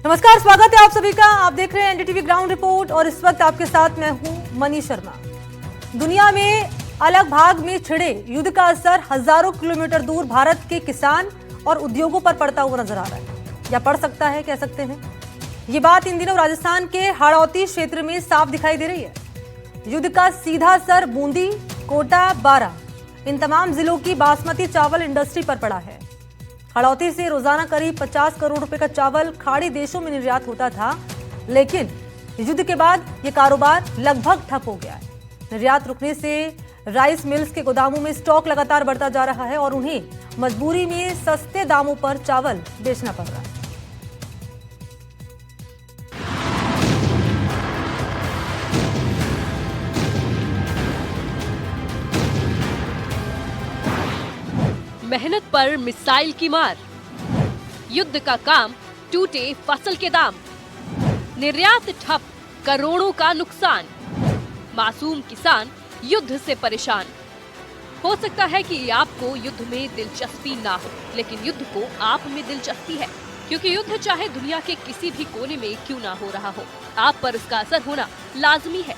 नमस्कार, स्वागत है आप सभी का। आप देख रहे हैं एनडीटीवी ग्राउंड रिपोर्ट और इस वक्त आपके साथ मैं हूं मनी शर्मा। दुनिया में अलग भाग में छिड़े युद्ध का असर हजारों किलोमीटर दूर भारत के किसान और उद्योगों पर पड़ता हुआ नजर आ रहा है, या पड़ सकता है, कह सकते हैं। ये बात इन दिनों राजस्थान के हाड़ौती क्षेत्र में साफ दिखाई दे रही है। युद्ध का सीधा असर बूंदी, कोटा, बारा इन तमाम जिलों की बासमती चावल इंडस्ट्री पर पड़ा है। हाड़ौती से रोजाना करीब 50 करोड़ रुपए का चावल खाड़ी देशों में निर्यात होता था, लेकिन युद्ध के बाद यह कारोबार लगभग ठप हो गया है। निर्यात रुकने से राइस मिल्स के गोदामों में स्टॉक लगातार बढ़ता जा रहा है और उन्हें मजबूरी में सस्ते दामों पर चावल बेचना पड़ रहा है। मेहनत पर मिसाइल की मार, युद्ध का काम, टूटे फसल के दाम, निर्यात ठप, करोड़ों का नुकसान, मासूम किसान युद्ध से परेशान। हो सकता है कि आपको युद्ध में दिलचस्पी ना हो, लेकिन युद्ध को आप में दिलचस्पी है, क्योंकि युद्ध चाहे दुनिया के किसी भी कोने में क्यों ना हो रहा हो, आप पर इसका असर होना लाजमी है।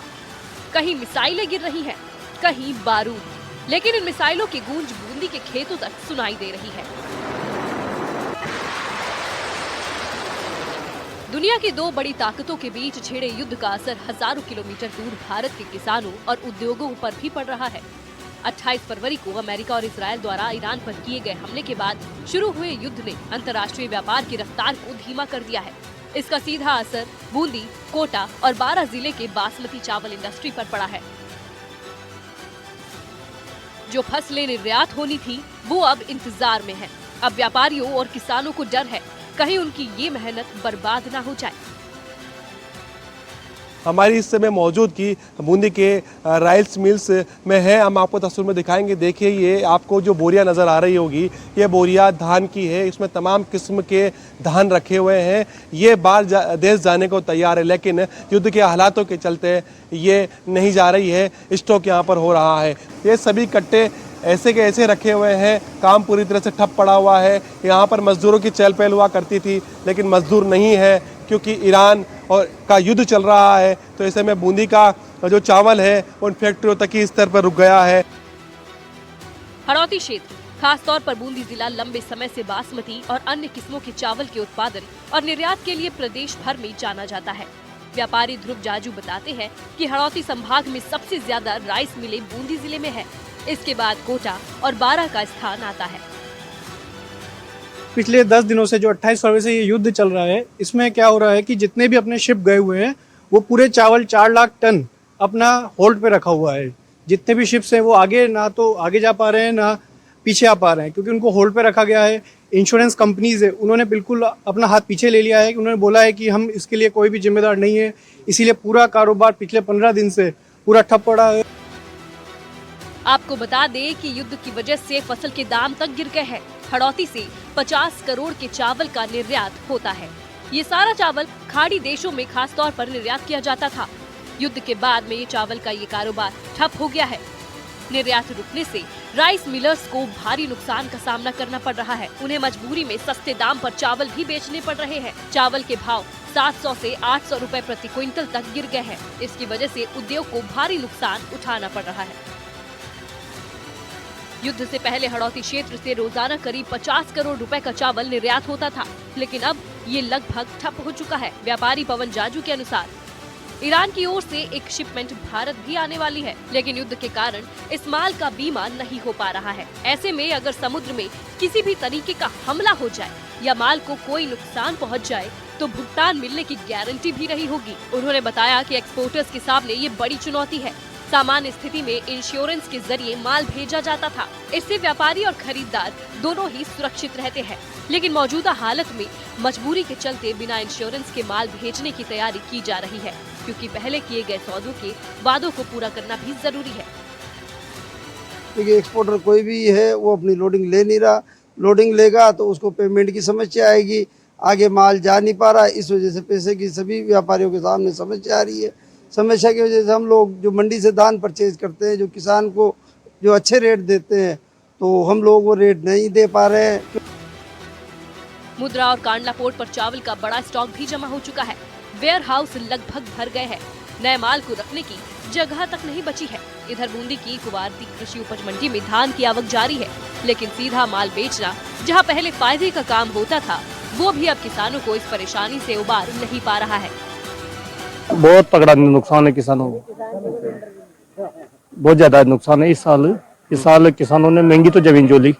कहीं मिसाइलें गिर रही हैं, कहीं बारूद, लेकिन इन मिसाइलों की गूंज बूंदी के खेतों तक सुनाई दे रही है। दुनिया की दो बड़ी ताकतों के बीच छिड़े युद्ध का असर हजारों किलोमीटर दूर भारत के किसानों और उद्योगों पर भी पड़ रहा है। 28 फरवरी को अमेरिका और इजरायल द्वारा ईरान पर किए गए हमले के बाद शुरू हुए युद्ध ने अंतर्राष्ट्रीय व्यापार की रफ्तार को धीमा कर दिया है। इसका सीधा असर बूंदी, कोटा और बारा जिले के बासमती चावल इंडस्ट्री पर पड़ा है। जो फसलें निर्यात होनी थी वो अब इंतजार में है। अब व्यापारियों और किसानों को डर है कहीं उनकी ये मेहनत बर्बाद ना हो जाए। हमारी इस समय मौजूद की बूंदी के राइस मिल्स में है। हम आपको तस्वीर में दिखाएंगे। देखिए, ये आपको जो बोरियां नज़र आ रही होगी, ये बोरियां धान की है। इसमें तमाम किस्म के धान रखे हुए हैं। ये बाहर देश जाने को तैयार है, लेकिन युद्ध के हालातों के चलते ये नहीं जा रही है। स्टॉक यहाँ पर हो रहा है। ये सभी कट्टे ऐसे के ऐसे रखे हुए हैं। काम पूरी तरह से ठप पड़ा हुआ है। यहाँ पर मजदूरों की चहल पहल हुआ करती थी, लेकिन मजदूर नहीं है क्योंकि ईरान और का युद्ध चल रहा है। तो ऐसे में बूंदी का जो चावल है उन फैक्ट्रियों तक ही स्तर पर रुक गया है। हाड़ौती क्षेत्र, खासतौर पर बूंदी जिला लंबे समय से बासमती और अन्य किस्मों के चावल के उत्पादन और निर्यात के लिए प्रदेश भर में जाना जाता है। व्यापारी ध्रुव जाजू बताते हैं कि हाड़ौती संभाग में सबसे ज्यादा राइस मिलें बूंदी जिले में है। इसके बाद कोटा और बारा का स्थान आता है। पिछले 10 दिनों से जो 28 फरवरी से ये युद्ध चल रहा है, इसमें क्या हो रहा है कि जितने भी अपने शिप गए हुए हैं वो पूरे चावल 4 लाख टन अपना होल्ड पे रखा हुआ है। जितने भी शिप्स हैं वो आगे ना तो आगे जा पा रहे हैं ना पीछे आ पा रहे हैं, क्योंकि उनको होल्ड पे रखा गया है। इंश्योरेंस कंपनीज है, उन्होंने बिल्कुल अपना हाथ पीछे ले लिया है। उन्होंने बोला है कि हम इसके लिए कोई भी जिम्मेदार नहीं है। इसीलिए पूरा कारोबार पिछले 15 दिन से पूरा ठप पड़ा है। आपको बता दें कि युद्ध की वजह से फसल के दाम तक गिर गए हैं। हाड़ौती से 50 करोड़ के चावल का निर्यात होता है। ये सारा चावल खाड़ी देशों में खास तौर पर निर्यात किया जाता था। युद्ध के बाद में ये चावल का ये कारोबार ठप हो गया है। निर्यात रुकने से राइस मिलर्स को भारी नुकसान का सामना करना पड़ रहा है। उन्हें मजबूरी में सस्ते दाम पर चावल भी बेचने पड़ रहे हैं। चावल के भाव 700 से 800 रुपए प्रति क्विंटल तक गिर गए हैं। इसकी वजह से उद्योग को भारी नुकसान उठाना पड़ रहा है। युद्ध से पहले हाड़ौती क्षेत्र से रोजाना करीब 50 करोड़ रुपए का चावल निर्यात होता था, लेकिन अब ये लगभग ठप हो चुका है। व्यापारी पवन जाजू के अनुसार ईरान की ओर से एक शिपमेंट भारत भी आने वाली है, लेकिन युद्ध के कारण इस माल का बीमा नहीं हो पा रहा है। ऐसे में अगर समुद्र में किसी भी तरीके का हमला हो जाए या माल को कोई नुकसान पहुंच जाए तो भुगतान मिलने की गारंटी भी नहीं होगी। उन्होंने बताया कि एक्सपोर्टर्स के सामने ये बड़ी चुनौती है। सामान्य स्थिति में इंश्योरेंस के जरिए माल भेजा जाता था। इससे व्यापारी और खरीदार दोनों ही सुरक्षित रहते हैं, लेकिन मौजूदा हालत में मजबूरी के चलते बिना इंश्योरेंस के माल भेजने की तैयारी की जा रही है, क्योंकि पहले किए गए सौदों के वादों को पूरा करना भी जरूरी है। देखिए, एक्सपोर्टर कोई भी है वो अपनी लोडिंग ले नहीं रहा। लोडिंग लेगा तो उसको पेमेंट की समस्या आएगी, आगे माल जा नहीं पा रहा। इस वजह से पैसे की सभी व्यापारियों के सामने समस्या आ रही है। समस्या की वजह से हम लोग जो मंडी से धान परचेज करते हैं, जो किसान को जो अच्छे रेट देते हैं, तो हम लोग वो रेट नहीं दे पा रहे हैं। मुद्रा और कांडला पोर्ट पर चावल का बड़ा स्टॉक भी जमा हो चुका है। वेयर हाउस लगभग भर गए हैं। नए माल को रखने की जगह तक नहीं बची है। इधर बूंदी की कुवारती कृषि उपज मंडी में धान की आवक जारी है, लेकिन सीधा माल बेचना जहां पहले फायदे का काम होता था, वो भी अब किसानों को इस परेशानी से उबार नहीं पा रहा है। बहुत तगड़ा नुकसान है किसानों को, बहुत ज्यादा नुकसान है इस साल किसानों ने महंगी तो जमीन जो ली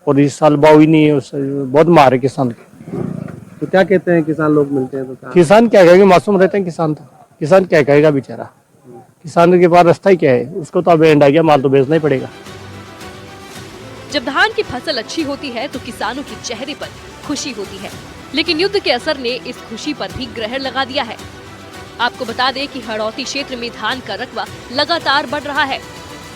और इस साल भाव ही नहीं है, बहुत मार है किसान की। तो क्या कहते हैं किसान लोग मिलते हैं तो किसान क्या कहेगा, मासूम रहते हैं किसान क्या कहेगा बेचारा। किसान के पास रास्ता ही क्या है, उसको तो अब एंड आ गया, माल तो बेचना ही पड़ेगा। जब धान की फसल अच्छी होती है तो किसानों के चेहरे पर खुशी होती है, लेकिन युद्ध के असर ने इस खुशी पर भी ग्रहण लगा दिया है। आपको बता दें कि हड़ौती क्षेत्र में धान का रकबा लगातार बढ़ रहा है।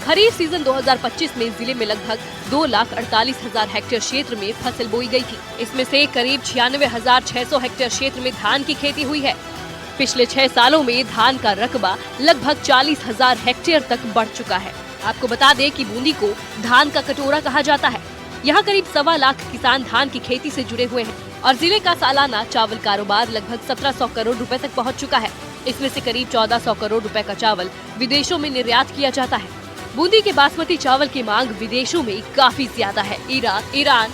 खरीफ सीजन 2025 में जिले में लगभग 2,48,000 हेक्टेयर क्षेत्र में फसल बोई गई थी। इसमें से करीब 96,600 हेक्टेयर क्षेत्र में धान की खेती हुई है। पिछले 6 सालों में धान का रकबा लगभग 40,000 हेक्टेयर तक बढ़ चुका है। आपको बता दें कि बूंदी को धान का कटोरा कहा जाता है। यहाँ करीब 1.25 लाख किसान धान की खेती से जुड़े हुए हैं और जिले का सालाना चावल कारोबार लगभग 1700 करोड़ रुपए तक पहुँच चुका है। इसमें से करीब 1400 करोड़ रुपए का चावल विदेशों में निर्यात किया जाता है। बूंदी के बासमती चावल की मांग विदेशों में काफी ज्यादा है। Iran,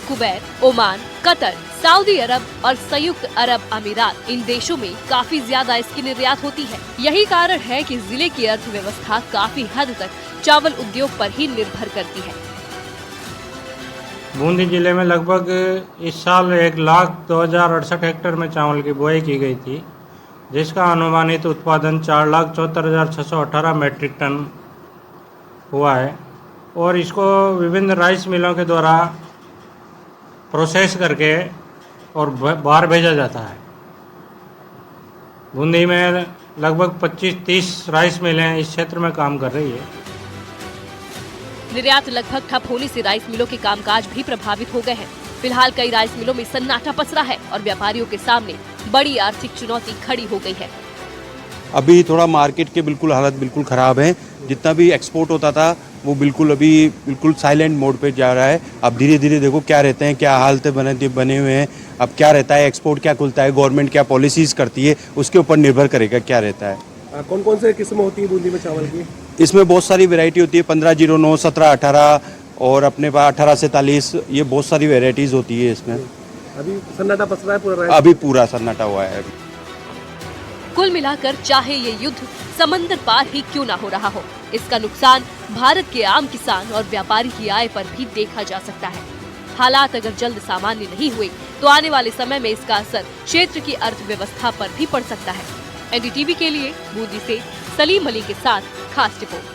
Kuwait, Oman, Qatar, Saudi Arab और संयुक्त अरब अमीरात, इन देशों में काफी ज्यादा इसकी निर्यात होती है। यही कारण है कि जिले की अर्थव्यवस्था काफी हद तक चावल उद्योग पर ही निर्भर करती है। बूंदी जिले में लगभग इस साल 1,02,068 हेक्टेयर में चावल की बुआई की गई थी, जिसका अनुमानित उत्पादन 4,74,618 मैट्रिक टन हुआ है और इसको विभिन्न राइस मिलों के द्वारा प्रोसेस करके और बाहर भेजा जाता है। बूंदी में लगभग 25-30 राइस मिलें इस क्षेत्र में काम कर रही है। निर्यात लगभग ठप होने से राइस मिलों के कामकाज भी प्रभावित हो गए हैं। फिलहाल कई राइस मिलों में सन्नाटा पसरा है और व्यापारियों के सामने बड़ी आर्थिक चुनौती खड़ी हो गई है। अभी थोड़ा मार्केट के बिल्कुल हालत बिल्कुल ख़राब है। जितना भी एक्सपोर्ट होता था वो बिल्कुल साइलेंट मोड पे जा रहा है। अब धीरे धीरे देखो क्या रहते हैं, क्या हालतें बने हुए हैं। अब क्या रहता है, एक्सपोर्ट क्या खुलता है, गवर्नमेंट क्या पॉलिसीज़ करती है, उसके ऊपर निर्भर करेगा क्या रहता है। कौन कौन से किस्म होती है बूंदी में चावल की? इसमें बहुत सारी वेराइटी होती है, 1509, 1718 और अपने पास 1847, ये बहुत सारी वेराइटीज़ होती है इसमें। अभी सन्नाटा पस रहा है पूरा? अभी पूरा सन्नाटा हुआ है। कुल मिलाकर चाहे ये युद्ध समंदर पार ही क्यों ना हो रहा हो, इसका नुकसान भारत के आम किसान और व्यापारी की आय पर भी देखा जा सकता है। हालात अगर जल्द सामान्य नहीं हुए तो आने वाले समय में इसका असर क्षेत्र की अर्थव्यवस्था पर भी पड़ सकता है। एनडीटीवी के लिए बूंदी से सलीम अली के साथ खास रिपोर्ट।